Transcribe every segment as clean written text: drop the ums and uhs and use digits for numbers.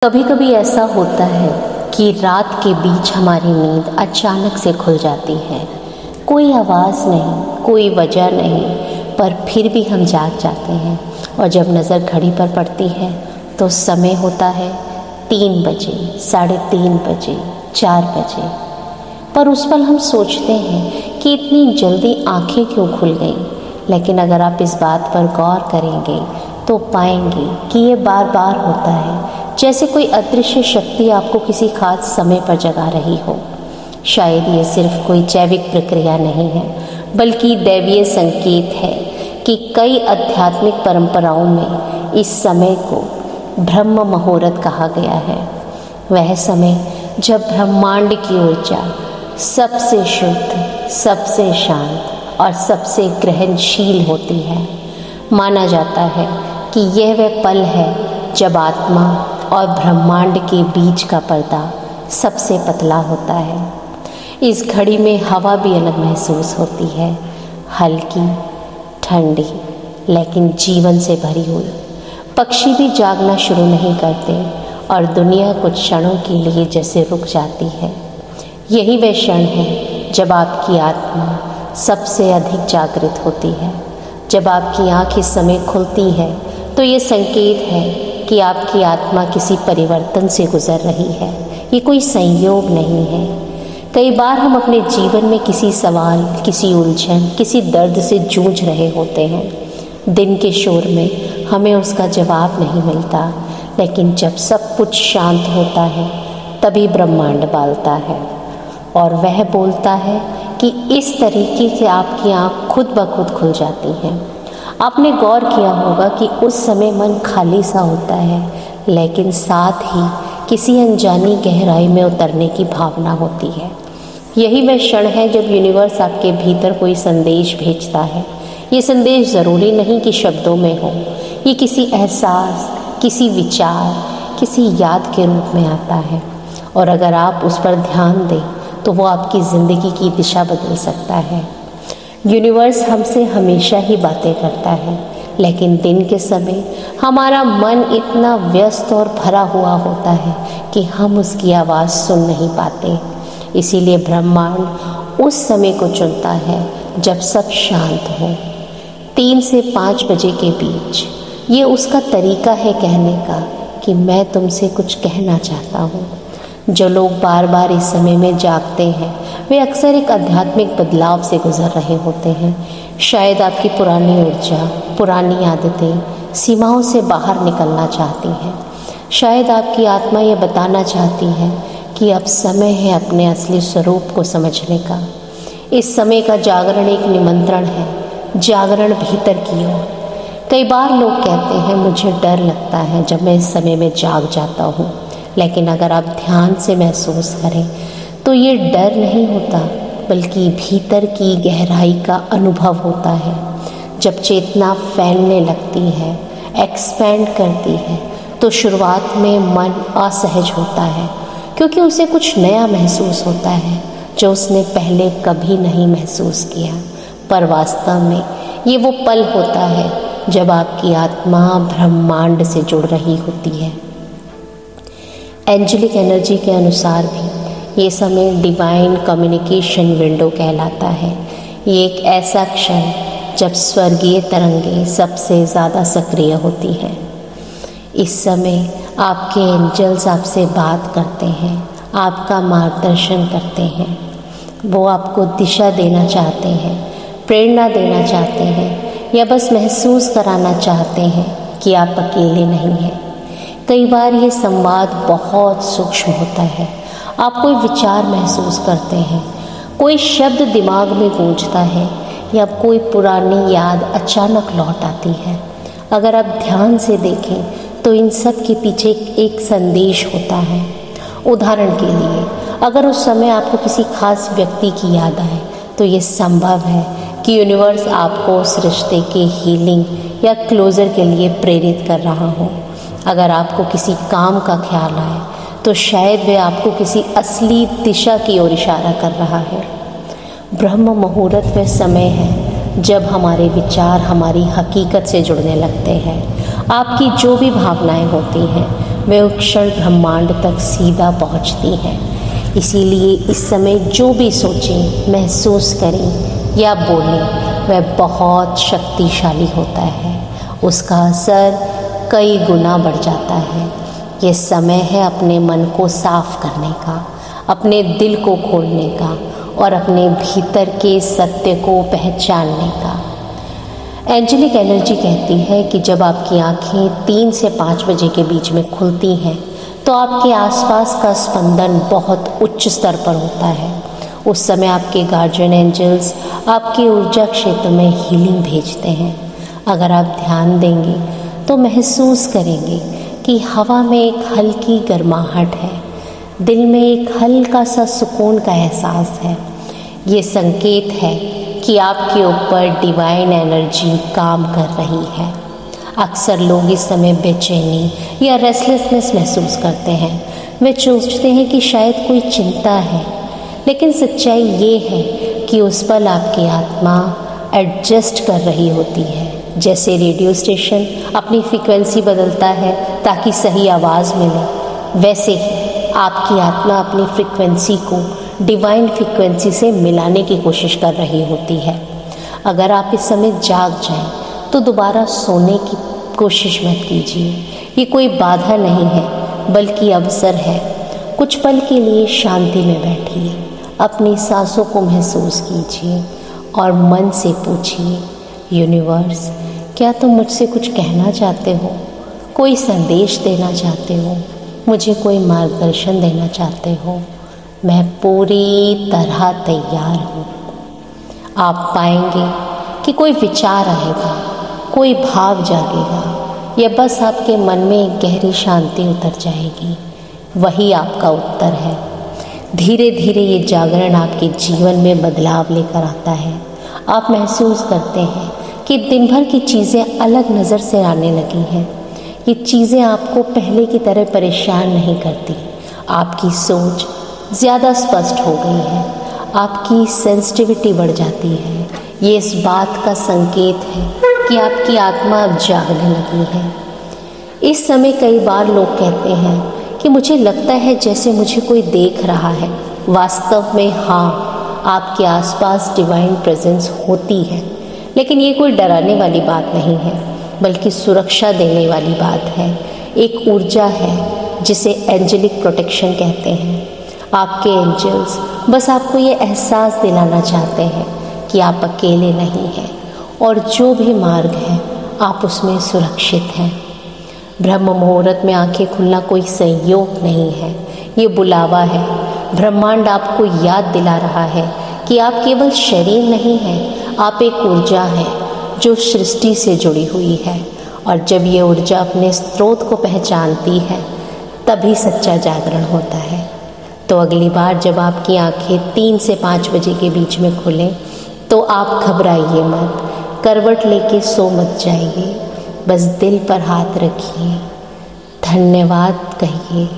कभी कभी ऐसा होता है कि रात के बीच हमारी नींद अचानक से खुल जाती है। कोई आवाज़ नहीं, कोई वजह नहीं, पर फिर भी हम जाग जाते हैं। और जब नज़र घड़ी पर पड़ती है तो समय होता है 3 बजे, 3:30 बजे, 4 बजे। पर उस पल हम सोचते हैं कि इतनी जल्दी आंखें क्यों खुल गईं। लेकिन अगर आप इस बात पर गौर करेंगे तो पाएंगे कि ये बार बार होता है, जैसे कोई अदृश्य शक्ति आपको किसी खास समय पर जगा रही हो। शायद ये सिर्फ कोई जैविक प्रक्रिया नहीं है, बल्कि दैवीय संकेत है कि कई आध्यात्मिक परंपराओं में इस समय को ब्रह्म मुहूर्त कहा गया है। वह समय जब ब्रह्मांड की ऊर्जा सबसे शुद्ध, सबसे शांत और सबसे ग्रहणशील होती है। माना जाता है कि यह वह पल है जब आत्मा और ब्रह्मांड के बीच का पर्दा सबसे पतला होता है। इस घड़ी में हवा भी अलग महसूस होती है, हल्की, ठंडी, लेकिन जीवन से भरी हुई। पक्षी भी जागना शुरू नहीं करते और दुनिया कुछ क्षणों के लिए जैसे रुक जाती है। यही वह क्षण है जब आपकी आत्मा सबसे अधिक जागृत होती है। जब आपकी आँख इस समय खुलती है तो ये संकेत है कि आपकी आत्मा किसी परिवर्तन से गुजर रही है। ये कोई संयोग नहीं है। कई बार हम अपने जीवन में किसी सवाल, किसी उलझन, किसी दर्द से जूझ रहे होते हैं। दिन के शोर में हमें उसका जवाब नहीं मिलता, लेकिन जब सब कुछ शांत होता है तभी ब्रह्मांड बोलता है। और वह बोलता है कि इस तरीके से आपकी आँख खुद ब खुद खुल जाती है। आपने गौर किया होगा कि उस समय मन खाली सा होता है, लेकिन साथ ही किसी अनजानी गहराई में उतरने की भावना होती है। यही वह क्षण है जब यूनिवर्स आपके भीतर कोई संदेश भेजता है। ये संदेश ज़रूरी नहीं कि शब्दों में हो, ये किसी एहसास, किसी विचार, किसी याद के रूप में आता है। और अगर आप उस पर ध्यान दें तो वो आपकी ज़िंदगी की दिशा बदल सकता है। यूनिवर्स हमसे हमेशा ही बातें करता है, लेकिन दिन के समय हमारा मन इतना व्यस्त और भरा हुआ होता है कि हम उसकी आवाज़ सुन नहीं पाते। इसीलिए ब्रह्मांड उस समय को चुनता है जब सब शांत हो, 3 से 5 बजे के बीच। ये उसका तरीका है कहने का कि मैं तुमसे कुछ कहना चाहता हूँ। जो लोग बार बार इस समय में जागते हैं वे अक्सर एक आध्यात्मिक बदलाव से गुजर रहे होते हैं। शायद आपकी पुरानी ऊर्जा, पुरानी आदतें, सीमाओं से बाहर निकलना चाहती हैं। शायद आपकी आत्मा ये बताना चाहती है कि अब समय है अपने असली स्वरूप को समझने का। इस समय का जागरण एक निमंत्रण है, जागरण भीतर की ओर। कई बार लोग कहते हैं मुझे डर लगता है जब मैं इस समय में जाग जाता हूँ, लेकिन अगर आप ध्यान से महसूस करें तो ये डर नहीं होता, बल्कि भीतर की गहराई का अनुभव होता है। जब चेतना फैलने लगती है, एक्सपैंड करती है, तो शुरुआत में मन असहज होता है, क्योंकि उसे कुछ नया महसूस होता है जो उसने पहले कभी नहीं महसूस किया। पर वास्तव में ये वो पल होता है जब आपकी आत्मा ब्रह्मांड से जुड़ रही होती है। एंजेलिक एनर्जी के अनुसार भी ये समय डिवाइन कम्युनिकेशन विंडो कहलाता है। ये एक ऐसा क्षण जब स्वर्गीय तरंगें सबसे ज़्यादा सक्रिय होती हैं। इस समय आपके एंजल्स आपसे बात करते हैं, आपका मार्गदर्शन करते हैं। वो आपको दिशा देना चाहते हैं, प्रेरणा देना चाहते हैं, या बस महसूस कराना चाहते हैं कि आप अकेले नहीं हैं। कई बार ये संवाद बहुत सूक्ष्म होता है। आप कोई विचार महसूस करते हैं, कोई शब्द दिमाग में गूंजता है, या कोई पुरानी याद अचानक लौट आती है। अगर आप ध्यान से देखें तो इन सब के पीछे एक संदेश होता है। उदाहरण के लिए, अगर उस समय आपको किसी खास व्यक्ति की याद आए तो ये संभव है कि यूनिवर्स आपको उस रिश्ते के हीलिंग या क्लोजर के लिए प्रेरित कर रहा हो। अगर आपको किसी काम का ख्याल आए तो शायद वे आपको किसी असली दिशा की ओर इशारा कर रहा है। ब्रह्म मुहूर्त वह समय है जब हमारे विचार हमारी हकीकत से जुड़ने लगते हैं। आपकी जो भी भावनाएं होती हैं वे उस क्षण ब्रह्मांड तक सीधा पहुंचती हैं। इसीलिए इस समय जो भी सोचें, महसूस करें या बोलें, वह बहुत शक्तिशाली होता है। उसका असर कई गुना बढ़ जाता है। ये समय है अपने मन को साफ करने का, अपने दिल को खोलने का और अपने भीतर के सत्य को पहचानने का। एंजेलिक एनर्जी कहती है कि जब आपकी आंखें 3 से 5 बजे के बीच में खुलती हैं तो आपके आसपास का स्पंदन बहुत उच्च स्तर पर होता है। उस समय आपके गार्जियन एंजल्स आपके ऊर्जा क्षेत्र में हीलिंग भेजते हैं। अगर आप ध्यान देंगे तो महसूस करेंगे कि हवा में एक हल्की गर्माहट है, दिल में एक हल्का सा सुकून का एहसास है। ये संकेत है कि आपके ऊपर डिवाइन एनर्जी काम कर रही है। अक्सर लोग इस समय बेचैनी या रेस्टलेसनेस महसूस करते हैं। वे सोचते हैं कि शायद कोई चिंता है, लेकिन सच्चाई ये है कि उस पल आपकी आत्मा एडजस्ट कर रही होती है। जैसे रेडियो स्टेशन अपनी फ्रीक्वेंसी बदलता है ताकि सही आवाज़ मिले, वैसे ही आपकी आत्मा अपनी फ्रीक्वेंसी को डिवाइन फ्रीक्वेंसी से मिलाने की कोशिश कर रही होती है। अगर आप इस समय जाग जाएं तो दोबारा सोने की कोशिश मत कीजिए। ये कोई बाधा नहीं है, बल्कि अवसर है। कुछ पल के लिए शांति में बैठिए, अपनी सांसों को महसूस कीजिए और मन से पूछिए, यूनिवर्स, क्या तुम मुझसे कुछ कहना चाहते हो? कोई संदेश देना चाहते हो? मुझे कोई मार्गदर्शन देना चाहते हो? मैं पूरी तरह तैयार हूँ। आप पाएंगे कि कोई विचार आएगा, कोई भाव जागेगा या बस आपके मन में एक गहरी शांति उतर जाएगी। वही आपका उत्तर है। धीरे धीरे ये जागरण आपके जीवन में बदलाव लेकर आता है। आप महसूस करते हैं कि दिन भर की चीज़ें अलग नज़र से आने लगी हैं। ये चीज़ें आपको पहले की तरह परेशान नहीं करती। आपकी सोच ज़्यादा स्पष्ट हो गई है, आपकी सेंसिटिविटी बढ़ जाती है। ये इस बात का संकेत है कि आपकी आत्मा अब जागने लगी है। इस समय कई बार लोग कहते हैं कि मुझे लगता है जैसे मुझे कोई देख रहा है। वास्तव में हाँ, आपके आसपास डिवाइन प्रेजेंस होती है, लेकिन ये कोई डराने वाली बात नहीं है, बल्कि सुरक्षा देने वाली बात है। एक ऊर्जा है जिसे एंजेलिक प्रोटेक्शन कहते हैं। आपके एंजल्स बस आपको ये एहसास दिलाना चाहते हैं कि आप अकेले नहीं हैं और जो भी मार्ग है आप उसमें सुरक्षित हैं। ब्रह्म मुहूर्त में आंखें खुलना कोई संयोग नहीं है, ये बुलावा है। ब्रह्मांड आपको याद दिला रहा है कि आप केवल शरीर नहीं हैं, आप एक ऊर्जा हैं जो सृष्टि से जुड़ी हुई है। और जब ये ऊर्जा अपने स्रोत को पहचानती है तभी सच्चा जागरण होता है। तो अगली बार जब आपकी आंखें 3 से 5 बजे के बीच में खुलें तो आप घबराइए मत, करवट लेके सो मत जाइए। बस दिल पर हाथ रखिए, धन्यवाद कहिए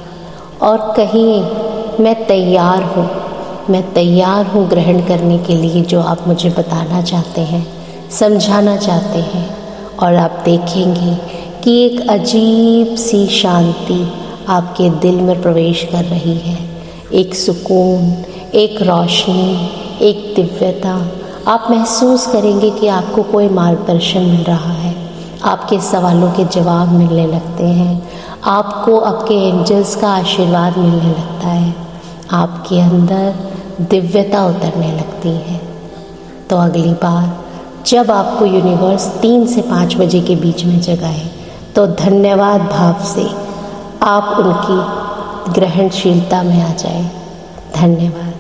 और कहिए, मैं तैयार हूँ, मैं तैयार हूँ ग्रहण करने के लिए जो आप मुझे बताना चाहते हैं, समझाना चाहते हैं। और आप देखेंगे कि एक अजीब सी शांति आपके दिल में प्रवेश कर रही है। एक सुकून, एक रोशनी, एक दिव्यता। आप महसूस करेंगे कि आपको कोई मार्गदर्शन मिल रहा है, आपके सवालों के जवाब मिलने लगते हैं, आपको आपके एंजल्स का आशीर्वाद मिलने लगता है, आपके अंदर दिव्यता उतरने लगती है। तो अगली बार जब आपको यूनिवर्स 3 से 5 बजे के बीच में जगाए तो धन्यवाद भाव से आप उनकी ग्रहणशीलता में आ जाए। धन्यवाद।